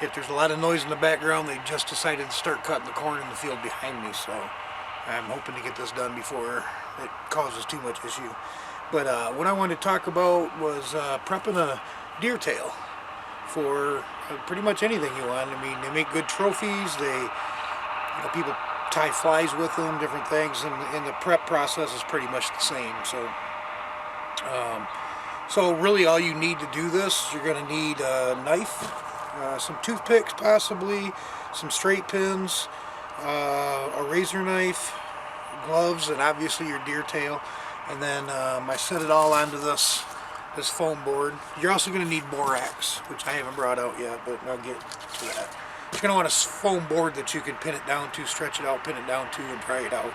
if there's a lot of noise in the background, they just decided to start cutting the corn in the field behind me, so I'm hoping to get this done before it causes too much issue. But what I wanted to talk about was prepping a deer tail for pretty much anything you want. I mean, they make good trophies. People tie flies with them, different things, and the prep process is pretty much the same. So really all you need to do this, you're going to need a knife, some toothpicks possibly, some straight pins, a razor knife, gloves, and obviously your deer tail. And then I set it all onto this foam board. You're also going to need borax, which I haven't brought out yet, but I'll get to that. You're going to want a foam board that you can pin it down to, stretch it out, pin it down to, and pry it out.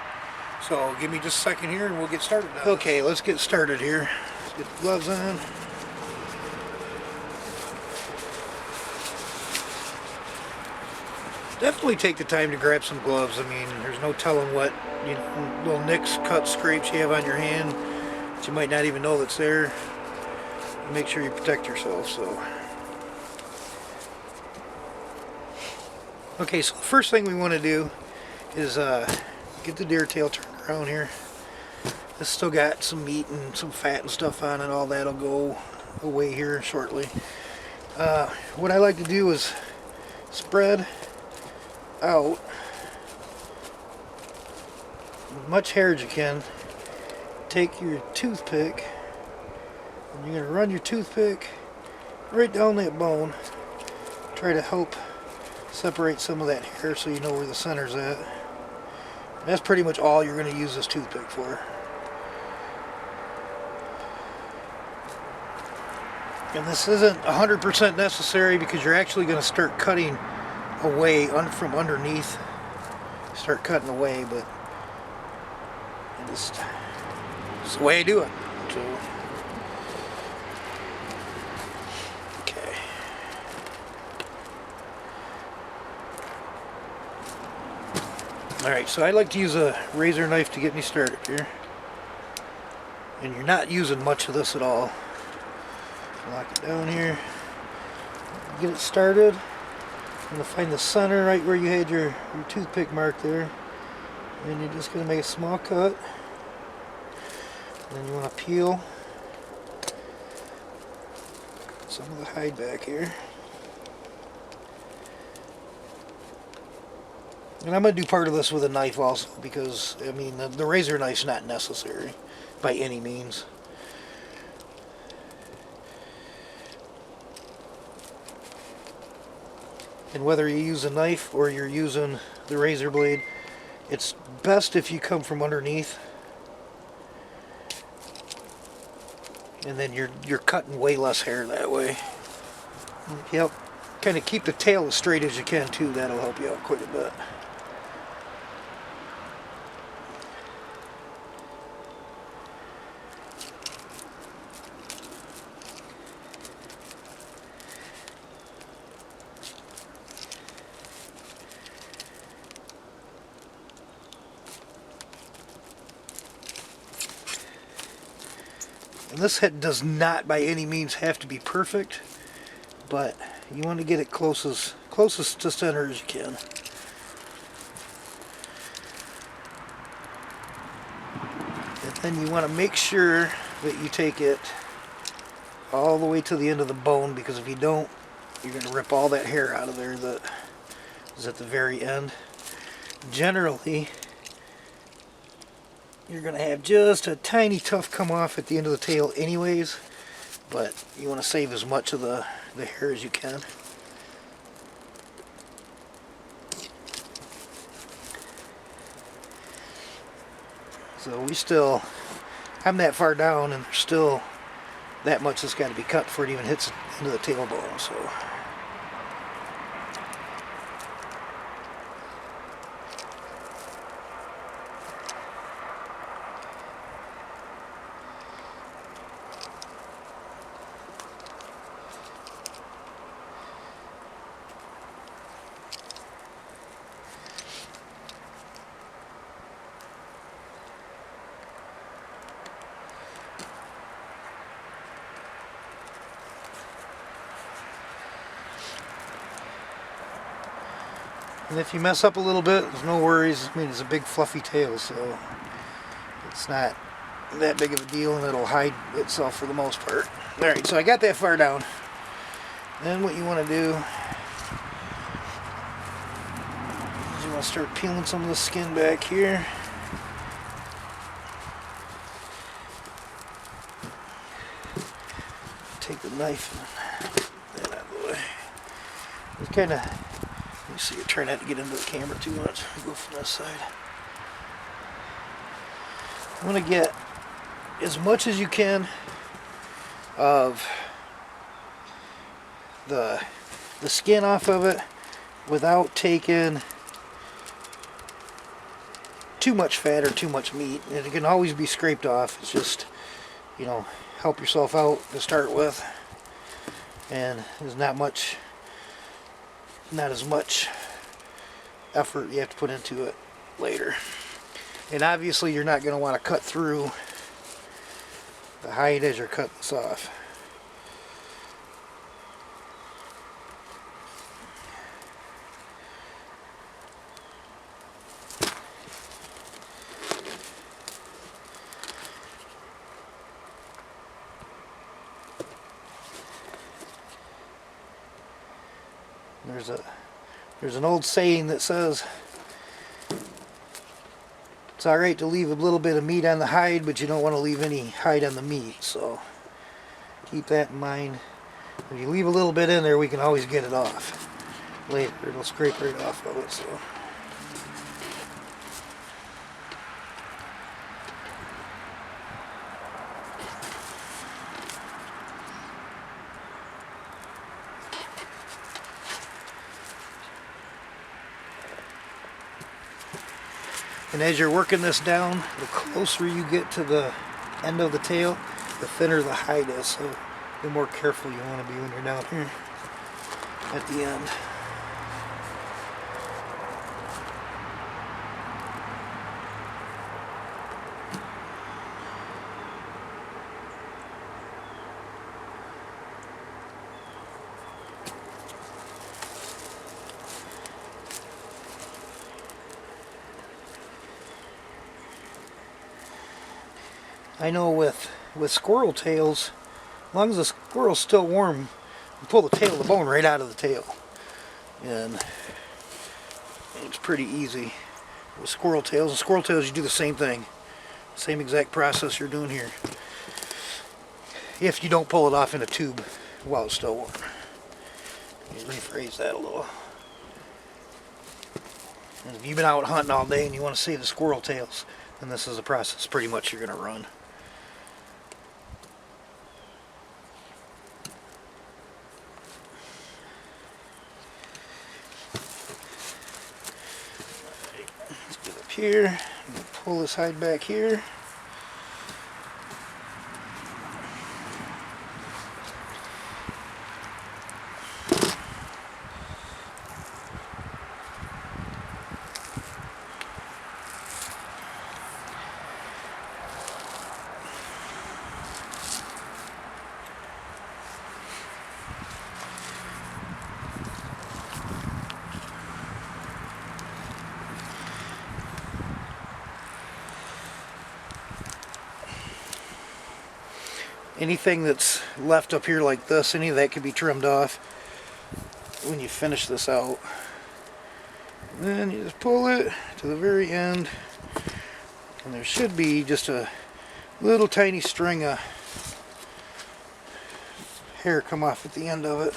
So give me just a second here and we'll get started now. Okay, let's get started here. Let's get the gloves on. Definitely take the time to grab some gloves. I mean, there's no telling what, little nicks, cuts, scrapes you have on your hand that you might not even know that's there. Make sure you protect yourself. Okay, so the first thing we want to do is get the deer tail turned around here. It's still got some meat and some fat and stuff on it. All that'll go away here shortly. What I like to do is spread out as much hair as you can. Take your toothpick and you're going to run your toothpick right down that bone. Try to help separate some of that hair so you know where the center's at. And that's pretty much all you're going to use this toothpick for. And this isn't 100% necessary because you're actually going to start cutting away from underneath. Start cutting away, but it's the way I do it. So, okay. Alright, so I like to use a razor knife to get me started here. And you're not using much of this at all. Lock it down here. Get it started. I'm going to find the center right where you had your toothpick mark there. And you're just going to make a small cut. And then you want to peel some of the hide back here. And I'm going to do part of this with a knife also because, I mean, the razor knife's not necessary by any means. And whether you use a knife or you're using the razor blade, it's best if you come from underneath. And then you're cutting way less hair that way. Yep. Kind of keep the tail as straight as you can too. That'll help you out quite a bit. And this head does not by any means have to be perfect, but you want to get it closest to center as you can. And then you want to make sure that you take it all the way to the end of the bone, because if you don't, you're going to rip all that hair out of there that is at the very end. Generally, you're going to have just a tiny tuft come off at the end of the tail anyways, but you want to save as much of the hair as you can. So I'm that far down and there's still that much that's got to be cut before it even hits into the tailbone. So. And if you mess up a little bit, there's no worries. I mean, it's a big fluffy tail, so it's not that big of a deal, and it'll hide itself for the most part. Alright, so I got that far down. Then what you want to do is you want to start peeling some of the skin back here. Take the knife and that out of the way. It's kind of, let me see, try not to get into the camera too much. Go from this side. I want to get as much as you can of the skin off of it without taking too much fat or too much meat. And it can always be scraped off. It's just, you know, help yourself out to start with. And there's not as much effort you have to put into it later. And obviously you're not going to want to cut through the hide as you're cutting this off. There's an old saying that says it's alright to leave a little bit of meat on the hide, but you don't want to leave any hide on the meat, so keep that in mind. If you leave a little bit in there, we can always get it off later. It'll scrape right off of it. So and as you're working this down, the closer you get to the end of the tail, the thinner the hide is. So the more careful you want to be when you're down here at the end. I know with squirrel tails, as long as the squirrel's still warm, you pull the tail of the bone right out of the tail. And it's pretty easy with squirrel tails. And squirrel tails, you do the same thing. Same exact process you're doing here. If you don't pull it off in a tube while it's still warm. Let me rephrase that a little. And if you've been out hunting all day and you want to save the squirrel tails, then this is the process pretty much you're going to run. Here, pull this hide back here. Anything that's left up here like this, any of that can be trimmed off when you finish this out. And then you just pull it to the very end, and there should be just a little tiny string of hair come off at the end of it.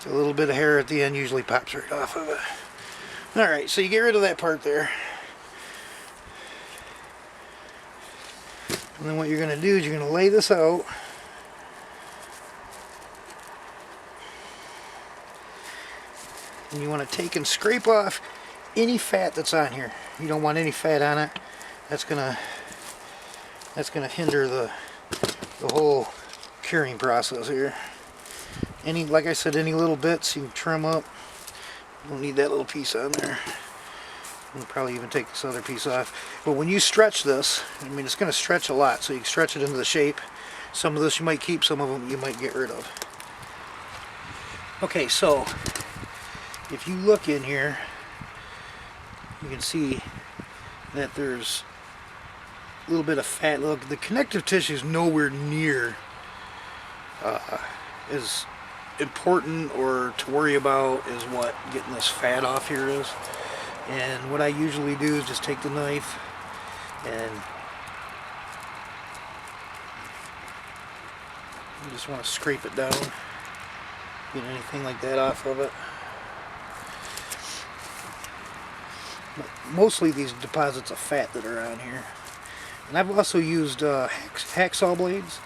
A little bit of hair at the end usually pops right off of it. Alright, so you get rid of that part there. And then what you're going to do is you're going to lay this out. And you want to take and scrape off any fat that's on here. You don't want any fat on it. That's going to That's going to hinder the whole curing process here. Like I said, any little bits you can trim up. You don't need that little piece on there. We'll probably even take this other piece off. But when you stretch this, I mean, it's going to stretch a lot, so you can stretch it into the shape. Some of this you might keep, some of them you might get rid of. Okay, so if you look in here, you can see that there's a little bit of fat. Look, the connective tissue is nowhere near as important or to worry about as what getting this fat off here is. And what I usually do is just take the knife and you just want to scrape it down, get anything like that off of it. But mostly these deposits of fat that are on here. And I've also used hacksaw blades.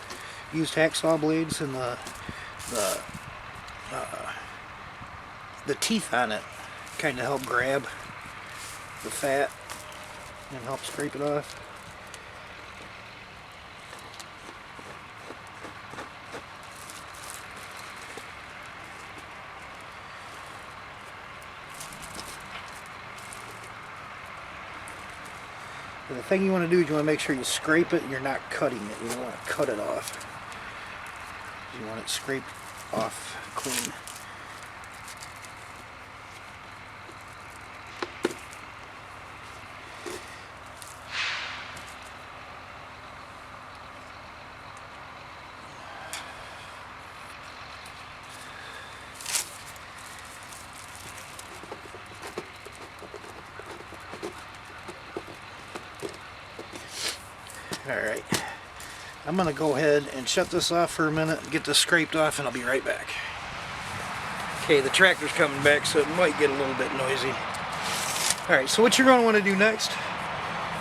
Used hacksaw blades, and the teeth on it kind of help grab the fat and help scrape it off. And the thing you want to do is you want to make sure you scrape it and you're not cutting it. You don't want to cut it off. You want it scraped off clean. Alright, I'm going to go ahead and shut this off for a minute and get this scraped off, and I'll be right back. Okay, the tractor's coming back, so it might get a little bit noisy. Alright, so what you're going to want to do next,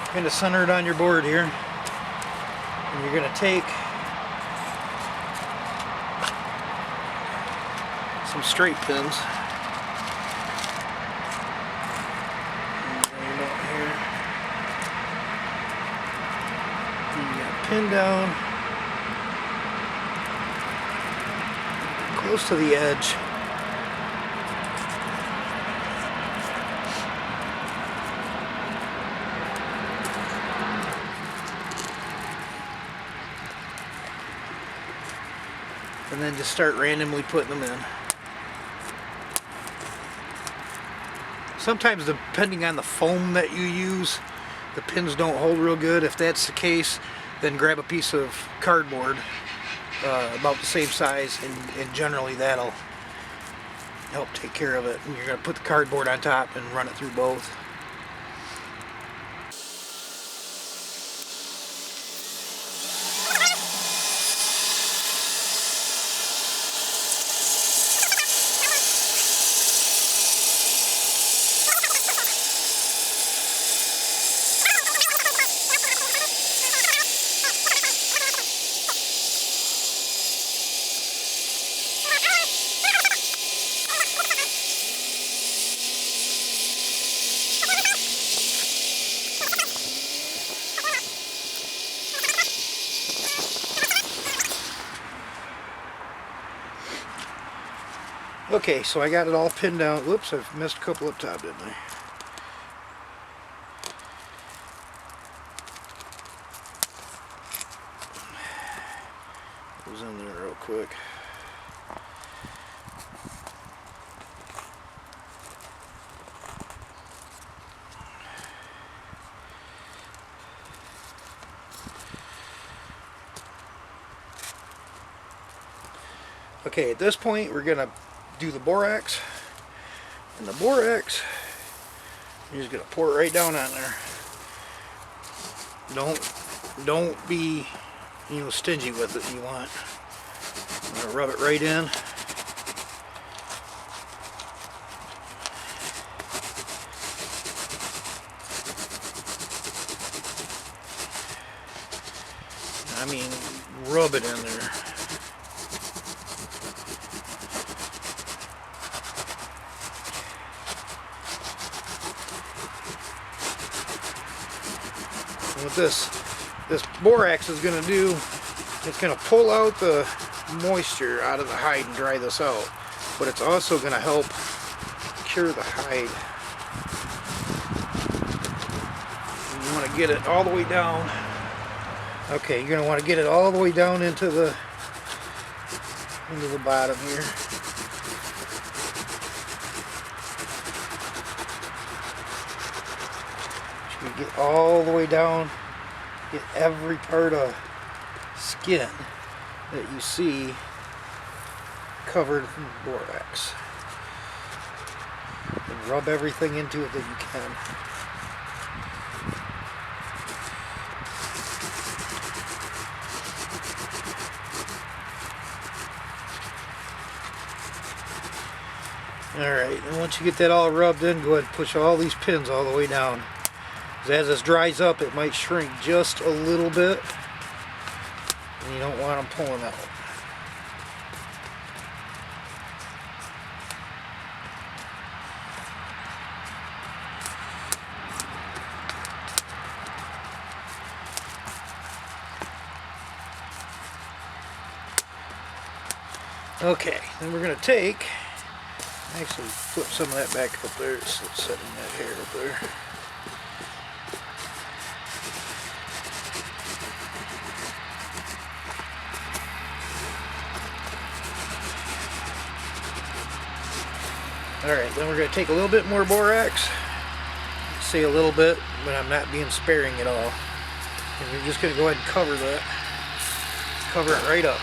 you're going to center it on your board here, and you're going to take some straight pins. Pin down close to the edge. And then just start randomly putting them in. Sometimes, depending on the foam that you use, the pins don't hold real good. If that's the case, then grab a piece of cardboard about the same size, and generally that'll help take care of it. And you're going to put the cardboard on top and run it through both. Okay, so I got it all pinned down. Whoops, I've missed a couple up top, didn't I? Goes in there real quick. Okay, at this point we're gonna do the borax, and the borax, you're just gonna pour it right down on there. Don't be, stingy with it. You want, I'm gonna rub it right in. I mean, rub it in there. With this this borax is going to do, it's going to pull out the moisture out of the hide and dry this out, but it's also going to help cure the hide. And you want to get it all the way down. Okay, you're going to want to get it all the way down into the bottom here. You get all the way down, get every part of skin that you see covered in borax. And rub everything into it that you can. Alright, and once you get that all rubbed in, go ahead and push all these pins all the way down. As this dries up, it might shrink just a little bit, and you don't want them pulling out. Okay, then we're going to take, actually flip some of that back up there, just setting that hair up there. Alright, then we're going to take a little bit more borax. Say a little bit, but I'm not being sparing at all. And we're just going to go ahead and cover that. Cover it right up.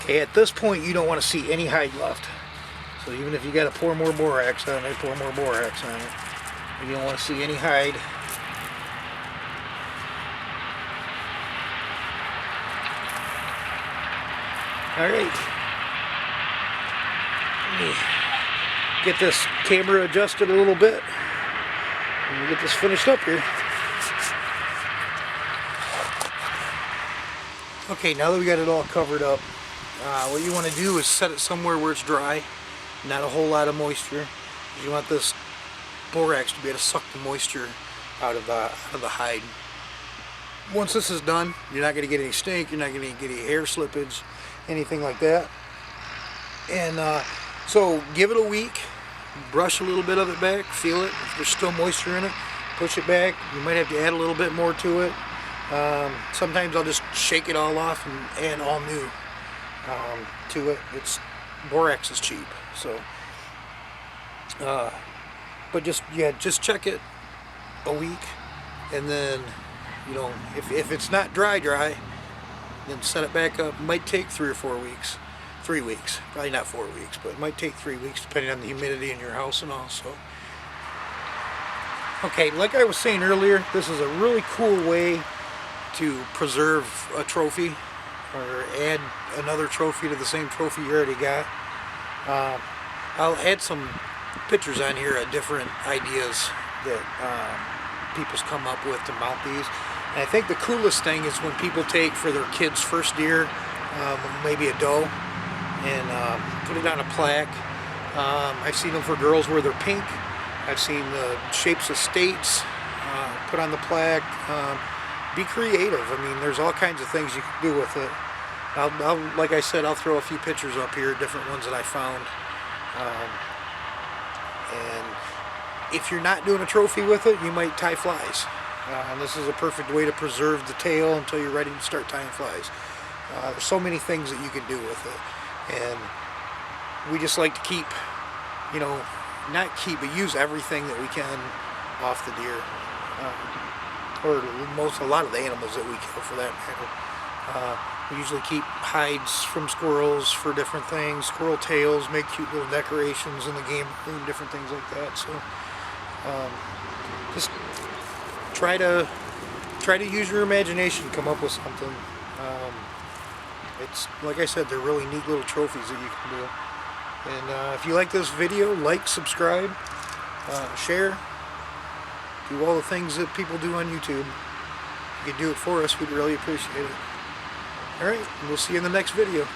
Okay, at this point you don't want to see any hide left. So even if you got to pour more borax on it, pour more borax on it. You don't want to see any hide. Alright. Let me get this camera adjusted a little bit. And get this finished up here. Okay, now that we got it all covered up, what you want to do is set it somewhere where it's dry, not a whole lot of moisture. You want this borax to be able to suck the moisture out of the hide. Once this is done, you're not going to get any stink, you're not going to get any hair slippage, anything like that. And so give it a week, brush a little bit of it back, feel it. If there's still moisture in it, push it back. You might have to add a little bit more to it. Sometimes I'll just shake it all off and add all new to it. Borax is cheap, so but just check it a week, and then if it's not dry, then set it back up. It might take 3 or 4 weeks, 3 weeks, probably not 4 weeks, but it might take 3 weeks depending on the humidity in your house and all. So okay, like I was saying earlier, this is a really cool way to preserve a trophy or add another trophy to the same trophy you already got. I'll add some pictures on here of different ideas that people's come up with to mount these. And I think the coolest thing is when people take for their kids' first deer, maybe a doe, and put it on a plaque. I've seen them for girls where they're pink. I've seen the shapes of states put on the plaque. Be creative. I mean, there's all kinds of things you can do with it. Like I said, I'll throw a few pictures up here, different ones that I found. And if you're not doing a trophy with it, you might tie flies. And this is a perfect way to preserve the tail until you're ready to start tying flies. There's so many things that you can do with it. And we just like to keep, but use everything that we can off the deer. Or a lot of the animals that we kill, for that matter. We usually keep hides from squirrels for different things, squirrel tails, make cute little decorations in the game room, different things like that. So just try to use your imagination, come up with something. It's like I said, they're really neat little trophies that you can do. And if you like this video, like, subscribe, share. Do all the things that people do on YouTube. If you could do it for us, we'd really appreciate it. Alright, we'll see you in the next video.